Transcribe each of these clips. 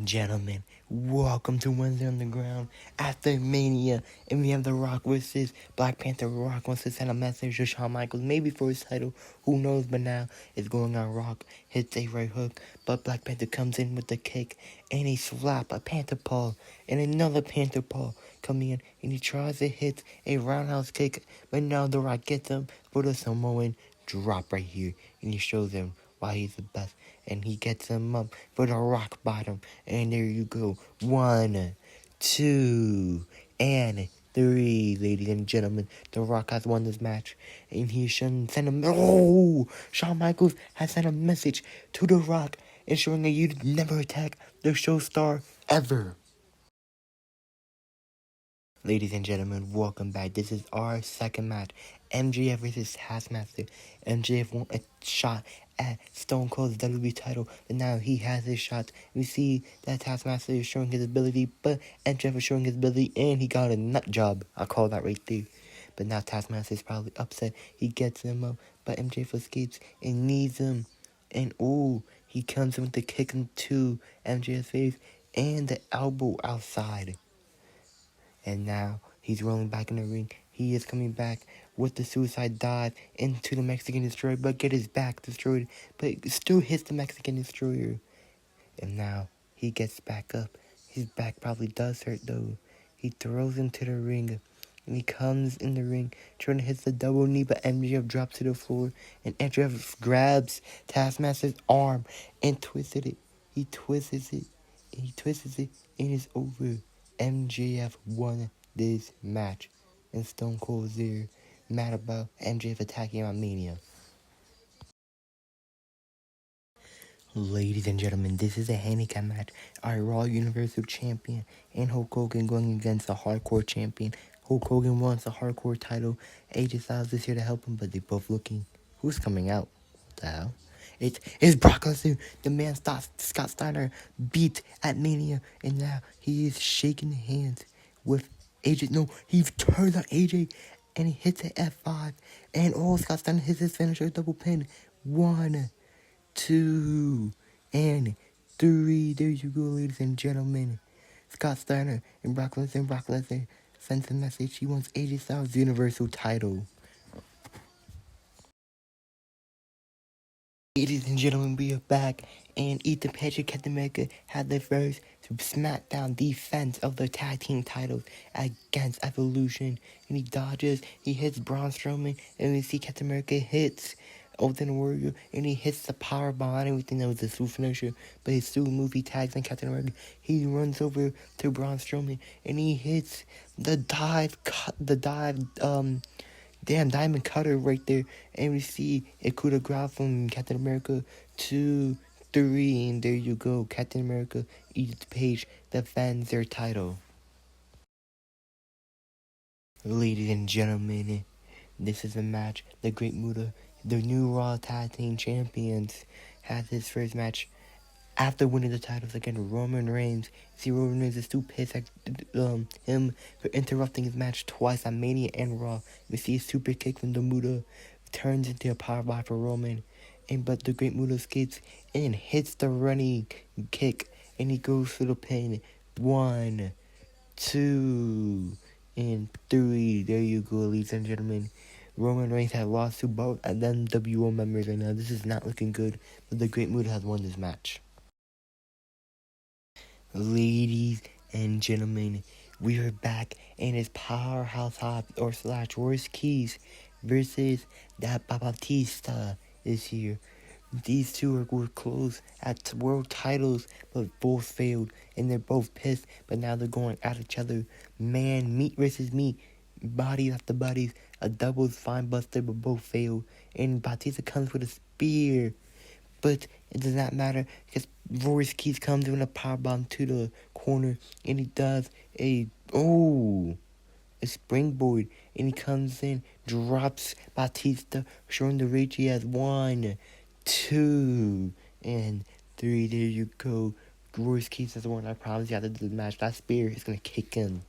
gentlemen, welcome to Wednesday on the Ground after Mania, and we have The Rock versus Black Panther. Rock wants to send a message to Shawn Michaels, maybe for his title, who knows, but now it's going on. Rock hits a right hook, but Black Panther comes in with the kick, and he slap a Panther paw, and another Panther paw coming in, and he tries to hit a roundhouse kick, but now The Rock gets him for the Samoan drop right here, and he shows him why he's the best, and he gets him up for the rock bottom, and there you go. 1, 2, and 3, ladies and gentlemen. The Rock has won this match, and he shouldn't send him. Oh, Shawn Michaels has sent a message to The Rock, ensuring that you never attack the show star ever. Ladies and gentlemen, welcome back. This is our second match. MJF versus Taskmaster. MJF won a shot at Stone Cold's WWE title, but now he has his shot. We see that Taskmaster is showing his ability, but MJF is showing his ability, and he got a nut job. I call that right there. But now Taskmaster is probably upset. He gets him up, but MJF escapes and needs him. And he comes in with the kick into MJF's face and the elbow outside. And now he's rolling back in the ring. He is coming back with the suicide dive into the Mexican Destroyer, but get his back destroyed, but still hits the Mexican Destroyer. And now he gets back up. His back probably does hurt though. He throws into the ring, and he comes in the ring, trying to hit the double knee, but MJF drops to the floor, and MJF grabs Taskmaster's arm and twisted it. He twists it, and it's over. MJF won this match, and Stone Cold's there, mad about MJF attacking on Mania. Ladies and gentlemen, this is a handicap match. Our Raw Universal Champion and Hulk Hogan going against the Hardcore Champion. Hulk Hogan wants the Hardcore title. AJ Styles is here to help him, but they're both looking. Who's coming out? What the hell? It's Brock Lesnar. The man Scott Steiner beat at Mania, and now he is shaking hands with AJ. No, he turns on AJ, and he hits the F5, and Scott Steiner hits his finisher double pin. 1, 2, and 3. There you go, ladies and gentlemen. Scott Steiner and Brock Lesnar. Brock Lesnar sends a message. He wants AJ Styles' Universal title. Ladies and gentlemen, we are back, and Ethan Page and Captain America had their first SmackDown defense of the tag team titles against Evolution, and he dodges, he hits Braun Strowman, and we see Captain America hits Ultimate Warrior, and he hits the powerbomb. I didn't think that was a super finisher, but he still movie tags in Captain America. He runs over to Braun Strowman, and he hits the diamond cutter right there, and we see a coup de grace from Captain America. 2, 3, and there you go. Captain America, Edith Page defends their title. Ladies and gentlemen, this is a match. The Great Muta, the new Raw Tag Team Champions, had his first match after winning the titles against Roman Reigns. See, Roman Reigns is still pissed at him for interrupting his match twice on Mania and Raw. We see a super kick from the Muta turns into a powerbomb for Roman, but the Great Muta escapes and hits the running kick, and he goes for the pin. 1, 2, and 3. There you go, ladies and gentlemen. Roman Reigns had lost to both N.E.W members right now. This is not looking good, but the Great Muta has won this match. Ladies and gentlemen, we are back, and it's Powerhouse Hobbs or / Royce Keys versus that Batista is here. These two were close at world titles, but both failed, and they're both pissed, but now they're going at each other. Man, meat versus meat, bodies after bodies, a double spine buster, but both failed, and Batista comes with a spear. But it does not matter, because Royce Keys comes doing a powerbomb to the corner, and he does a springboard, and he comes in, drops Batista, showing the reach he has. 1, 2, and 3. There you go. Royce Keys has won. I promise you, after the match, that spear is going to kick in.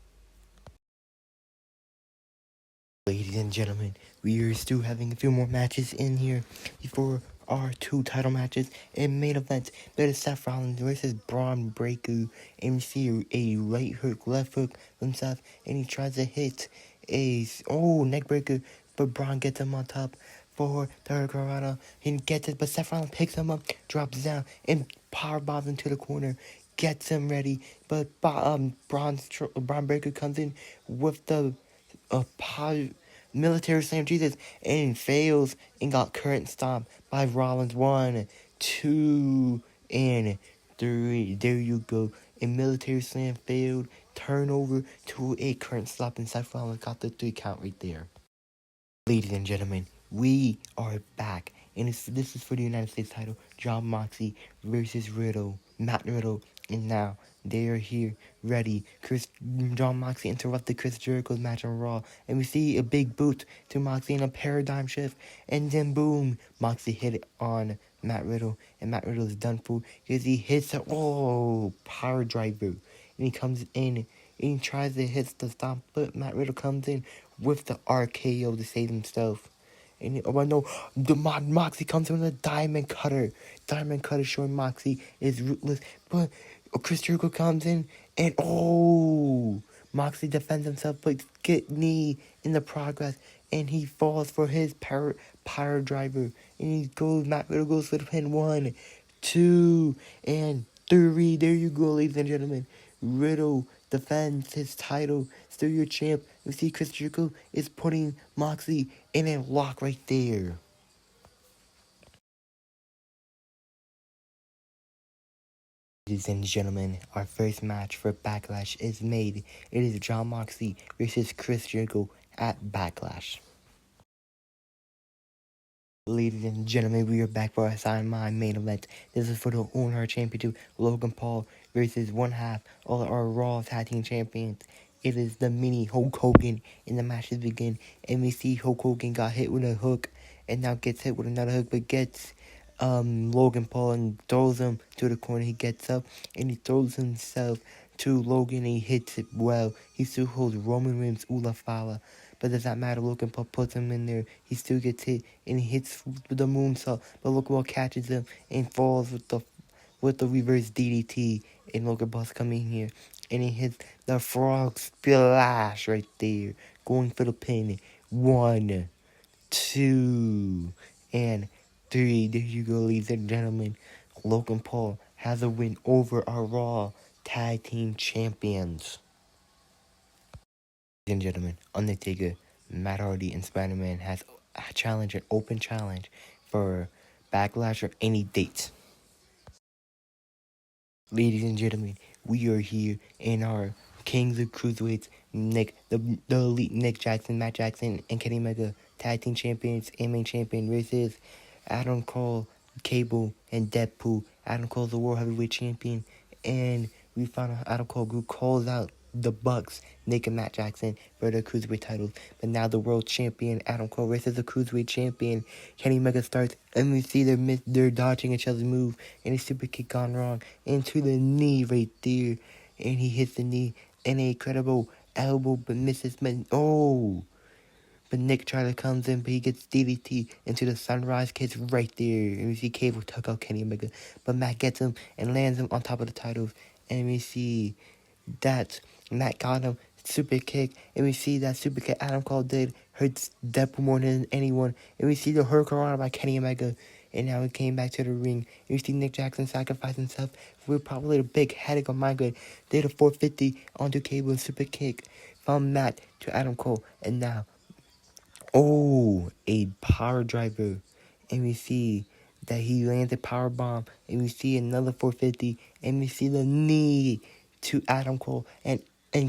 Ladies and gentlemen, we are still having a few more matches in here before our 2 title matches in main event. That is Seth Rollins versus Braun Breaker. And we see a right hook, left hook himself, and he tries to hit a neck breaker, but Braun gets him on top for the Hurricanrana. He gets it, but Seth Rollins picks him up, drops down, and power bombs into the corner. Gets him ready, but Braun Breaker comes in with the military slam Jesus and fails and got current stopped by Rollins. 1, 2, and 3. There you go. A military slam failed. Turnover to a current stop, and Seth Rollins got the 3 count right there. Ladies and gentlemen, we are back, and this is for the United States title. Jon Moxley versus Matt Riddle, and now they are here, ready. Jon Moxley interrupted Chris Jericho's match on Raw, and we see a big boot to Moxley in a paradigm shift, and then boom, Moxley hit it on Matt Riddle, and Matt Riddle is done for because he hits a power driver, and he comes in and he tries to hit the stop, but Matt Riddle comes in with the RKO to save himself. And Moxley comes in with a diamond cutter. Diamond cutter showing Moxley is ruthless. But Chris Jericho comes in and Moxley defends himself but get knee in the progress. And he falls for his power driver. And Matt Riddle goes for the pin. 1, 2, and 3. There you go, ladies and gentlemen. Riddle defends his title. Still your champ. You see Chris Jericho is putting Moxley in a lock right there. Ladies and gentlemen, our first match for Backlash is made. It is Jon Moxley versus Chris Jericho at Backlash. Ladies and gentlemen, we are back for our my main event. This is for the Own Her Championship, Logan Paul versus one half of our Raw Tag Team Champions. It is the mini Hulk Hogan, and the matches begin. And we see Hulk Hogan got hit with a hook, and now gets hit with another hook, but gets Logan Paul and throws him to the corner. He gets up, and he throws himself to Logan, and he hits it well. He still holds Roman Reigns' Ula Fala. But does not matter. Logan Paul puts him in there. He still gets hit, and he hits the moonsault. But Logan Paul catches him and falls with the reverse DDT. And Logan Paul's coming here, and he hits the frog splash right there, going for the pin. 1, 2, and 3. There you go, ladies and gentlemen. Logan Paul has a win over our Raw Tag Team Champions. Ladies and gentlemen, Undertaker, Matt Hardy, and Spider-Man has a challenge, an open challenge for Backlash or any date. Ladies and gentlemen, we are here in our Kings of Cruiserweights, the elite Nick Jackson, Matt Jackson, and Kenny Omega Tag Team Champions and Main Champion versus Adam Cole, Cable, and Deadpool. Adam Cole's the World Heavyweight Champion, and we found out Adam Cole group calls out the Bucks, Nick and Matt Jackson, for their Cruiserweight titles. But now the World Champion, Adam Cole, versus the Cruiserweight Champion, Kenny Omega starts, and we see they're dodging each other's move, and a super kick gone wrong into the knee right there, and he hits the knee, and a incredible elbow, but misses. But Nick Charlie comes in, but he gets DDT into the Sunrise Kids right there. And we see Cable tuck out Kenny Omega, but Matt gets him and lands him on top of the titles. And we see that Matt got him super kick, and we see that super kick Adam Cole did hurts Deadpool more than anyone. And we see the Hurricane by Kenny Omega, and now he came back to the ring. And we see Nick Jackson sacrifice himself for probably a big headache on my good. Did a 450 onto Cable and super kick from Matt to Adam Cole, and now a power driver. And we see that he lands a power bomb. And we see another 450. And we see the knee to Adam Cole. And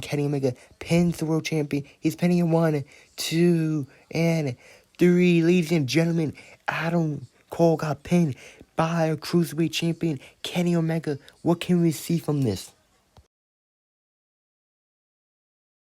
Kenny Omega pins the world champion. He's pinning in 1, 2, and 3. Ladies and gentlemen, Adam Cole got pinned by a Cruiserweight champion, Kenny Omega. What can we see from this?